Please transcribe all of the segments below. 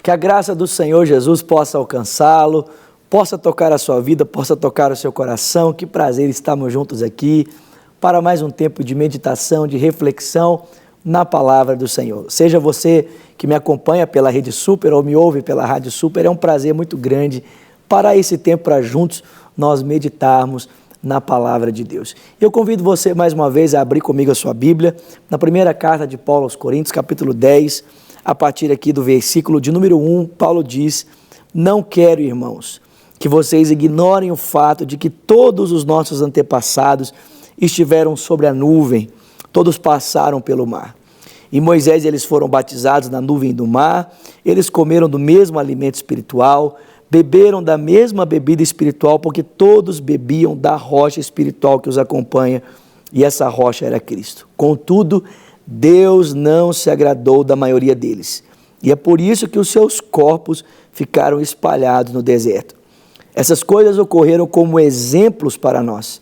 Que a graça do Senhor Jesus possa alcançá-lo, possa tocar a sua vida, possa tocar o seu coração. Que prazer estarmos juntos aqui para mais um tempo de meditação, de reflexão na palavra do Senhor. Seja você que me acompanha pela Rede Super ou me ouve pela Rádio Super, é um prazer muito grande para esse tempo, para juntos nós meditarmos na palavra de Deus. Eu convido você mais uma vez a abrir comigo a sua Bíblia, na primeira carta de Paulo aos Coríntios, capítulo 10, a partir aqui do versículo de número 1, Paulo diz: não quero, irmãos, que vocês ignorem o fato de que todos os nossos antepassados estiveram sobre a nuvem, todos passaram pelo mar. Em Moisés eles foram batizados na nuvem do mar, eles comeram do mesmo alimento espiritual, beberam da mesma bebida espiritual, porque todos bebiam da rocha espiritual que os acompanha, e essa rocha era Cristo. Contudo, Deus não se agradou da maioria deles, e é por isso que os seus corpos ficaram espalhados no deserto. Essas coisas ocorreram como exemplos para nós,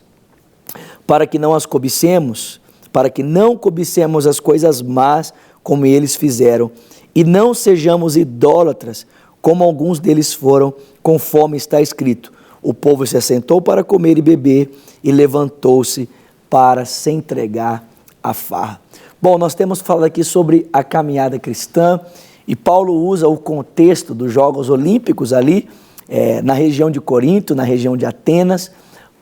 para que não as cobicemos, para que não cobicemos as coisas más como eles fizeram, e não sejamos idólatras, como alguns deles foram, conforme está escrito: o povo se assentou para comer e beber, e levantou-se para se entregar à farra. Bom, nós temos falado aqui sobre a caminhada cristã, e Paulo usa o contexto dos Jogos Olímpicos ali, na região de Corinto, na região de Atenas,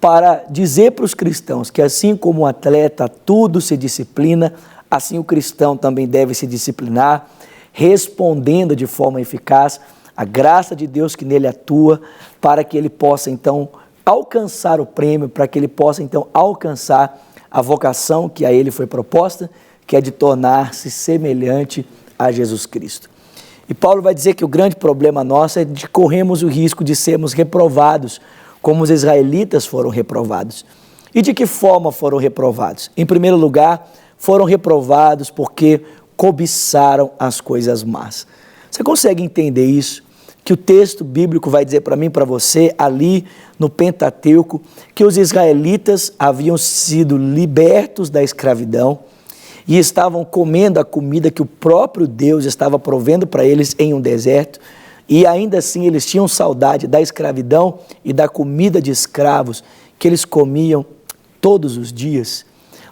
para dizer para os cristãos que assim como o atleta tudo se disciplina, assim o cristão também deve se disciplinar, respondendo de forma eficaz a graça de Deus que nele atua, para que ele possa então alcançar o prêmio, para que ele possa então alcançar a vocação que a ele foi proposta, que é de tornar-se semelhante a Jesus Cristo. E Paulo vai dizer que o grande problema nosso é de corremos o risco de sermos reprovados, como os israelitas foram reprovados. E de que forma foram reprovados? Em primeiro lugar, foram reprovados porque cobiçaram as coisas más. Você consegue entender isso? Que o texto bíblico vai dizer para mim e para você, ali no Pentateuco, que os israelitas haviam sido libertos da escravidão e estavam comendo a comida que o próprio Deus estava provendo para eles em um deserto, e ainda assim eles tinham saudade da escravidão e da comida de escravos que eles comiam todos os dias.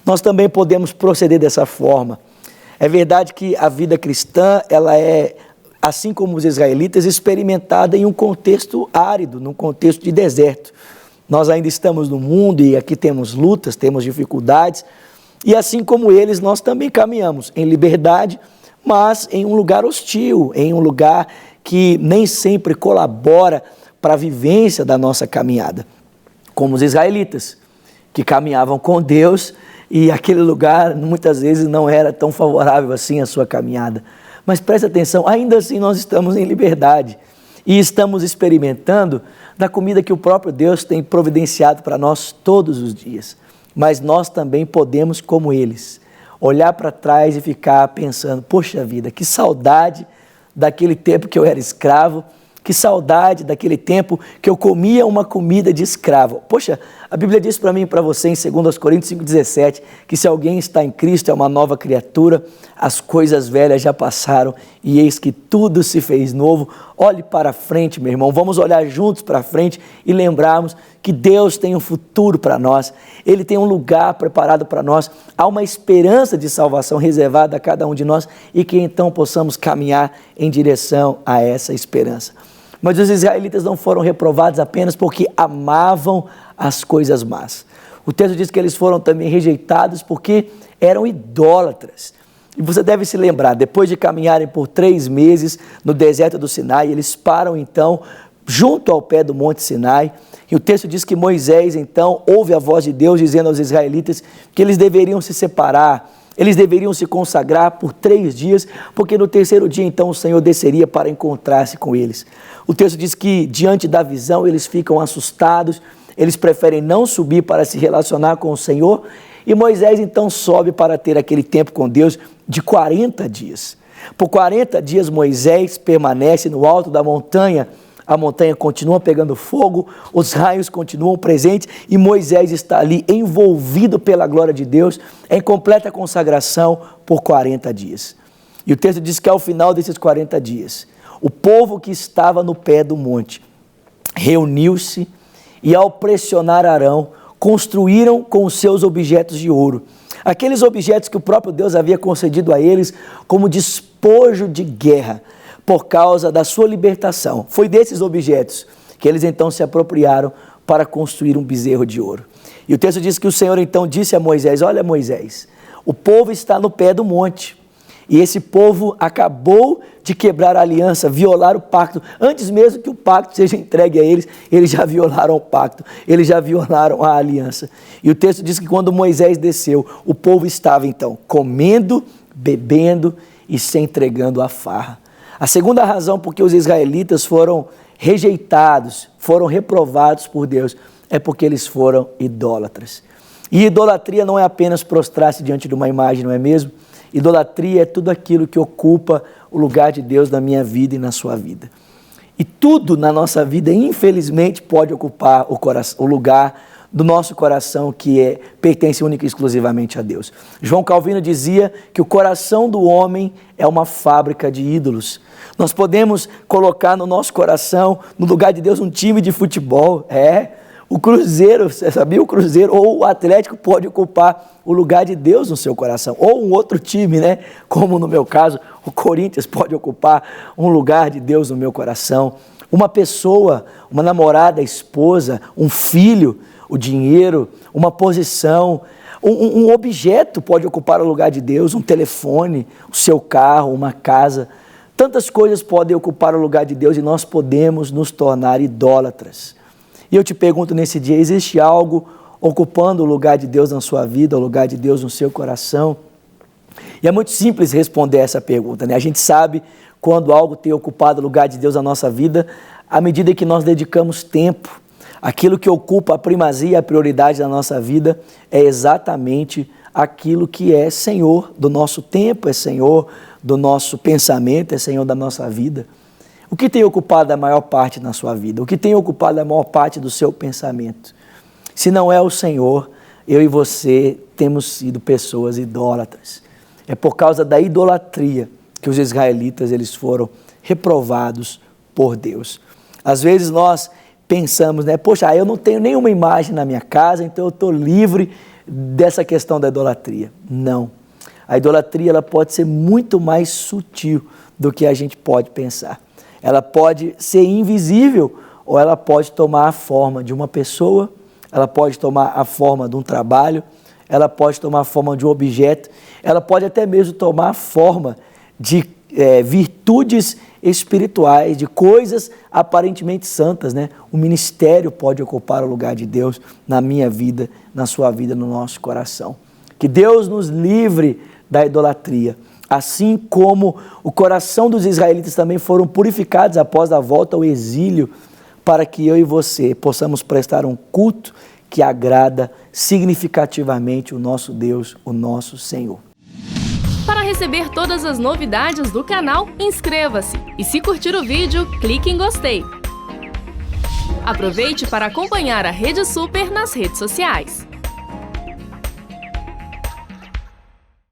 Nós também podemos proceder dessa forma. É verdade que a vida cristã, ela é, assim como os israelitas, experimentada em um contexto árido, num contexto de deserto. Nós ainda estamos no mundo e aqui temos lutas, temos dificuldades, e assim como eles, nós também caminhamos em liberdade, mas em um lugar hostil, em um lugar que nem sempre colabora para a vivência da nossa caminhada. Como os israelitas, que caminhavam com Deus, e aquele lugar muitas vezes não era tão favorável assim à sua caminhada. Mas preste atenção, ainda assim nós estamos em liberdade e estamos experimentando da comida que o próprio Deus tem providenciado para nós todos os dias. Mas nós também podemos, como eles, olhar para trás e ficar pensando: poxa vida, que saudade daquele tempo que eu era escravo, que saudade daquele tempo que eu comia uma comida de escravo. Poxa, a Bíblia diz para mim e para você em 2 Coríntios 5,17, que se alguém está em Cristo é uma nova criatura, as coisas velhas já passaram e eis que tudo se fez novo. Olhe para frente, meu irmão, vamos olhar juntos para frente e lembrarmos que Deus tem um futuro para nós, Ele tem um lugar preparado para nós, há uma esperança de salvação reservada a cada um de nós e que então possamos caminhar em direção a essa esperança. Mas os israelitas não foram reprovados apenas porque amavam as coisas más. O texto diz que eles foram também rejeitados porque eram idólatras. E você deve se lembrar, depois de caminharem por 3 meses no deserto do Sinai, eles param então junto ao pé do Monte Sinai, e o texto diz que Moisés então ouve a voz de Deus dizendo aos israelitas que eles deveriam se separar, eles deveriam se consagrar por 3 dias, porque no 3º dia então o Senhor desceria para encontrar-se com eles. O texto diz que diante da visão eles ficam assustados, eles preferem não subir para se relacionar com o Senhor, e Moisés então sobe para ter aquele tempo com Deus de 40 dias. Por 40 dias Moisés permanece no alto da montanha, a montanha continua pegando fogo, os raios continuam presentes e Moisés está ali envolvido pela glória de Deus em completa consagração por 40 dias. E o texto diz que ao final desses 40 dias, o povo que estava no pé do monte reuniu-se e, ao pressionar Arão, construíram com os seus objetos de ouro. Aqueles objetos que o próprio Deus havia concedido a eles como despojo de guerra, por causa da sua libertação. Foi desses objetos que eles então se apropriaram para construir um bezerro de ouro. E o texto diz que o Senhor então disse a Moisés: olha, Moisés, o povo está no pé do monte, e esse povo acabou de quebrar a aliança, violar o pacto. Antes mesmo que o pacto seja entregue a eles, eles já violaram o pacto, eles já violaram a aliança. E o texto diz que quando Moisés desceu, o povo estava então comendo, bebendo e se entregando à farra. A segunda razão por que os israelitas foram rejeitados, foram reprovados por Deus, é porque eles foram idólatras. E idolatria não é apenas prostrar-se diante de uma imagem, não é mesmo? Idolatria é tudo aquilo que ocupa o lugar de Deus na minha vida e na sua vida. E tudo na nossa vida, infelizmente, pode ocupar o lugar do nosso coração que pertence única e exclusivamente a Deus. João Calvino dizia que o coração do homem é uma fábrica de ídolos. Nós podemos colocar no nosso coração, no lugar de Deus, um time de futebol. O Cruzeiro, você sabia? O Cruzeiro ou o Atlético pode ocupar o lugar de Deus no seu coração. Ou um outro time, né? Como no meu caso, o Corinthians pode ocupar um lugar de Deus no meu coração. Uma pessoa, uma namorada, esposa, um filho, o dinheiro, uma posição, um objeto pode ocupar o lugar de Deus, um telefone, o seu carro, uma casa. Tantas coisas podem ocupar o lugar de Deus e nós podemos nos tornar idólatras. E eu te pergunto nesse dia, existe algo ocupando o lugar de Deus na sua vida, o lugar de Deus no seu coração? E é muito simples responder essa pergunta, né? A gente sabe quando algo tem ocupado o lugar de Deus na nossa vida, à medida que nós dedicamos tempo. Aquilo que ocupa a primazia, a prioridade da nossa vida é exatamente aquilo que é Senhor do nosso tempo, é Senhor do nosso pensamento, é Senhor da nossa vida. O que tem ocupado a maior parte na sua vida? O que tem ocupado a maior parte do seu pensamento? Se não é o Senhor, eu e você temos sido pessoas idólatras. É por causa da idolatria que os israelitas eles foram reprovados por Deus. Às vezes nós pensamos, né? Poxa, eu não tenho nenhuma imagem na minha casa, então eu estou livre dessa questão da idolatria. Não. A idolatria ela pode ser muito mais sutil do que a gente pode pensar. Ela pode ser invisível ou ela pode tomar a forma de uma pessoa, ela pode tomar a forma de um trabalho, ela pode tomar a forma de um objeto, ela pode até mesmo tomar a forma de virtudes espirituais, de coisas aparentemente santas, né? O ministério pode ocupar o lugar de Deus na minha vida, na sua vida, no nosso coração. Que Deus nos livre da idolatria, assim como o coração dos israelitas também foram purificados após a volta ao exílio, para que eu e você possamos prestar um culto que agrada significativamente o nosso Deus, o nosso Senhor. Para receber todas as novidades do canal, inscreva-se e se curtir o vídeo, clique em gostei. Aproveite para acompanhar a Rede Super nas redes sociais.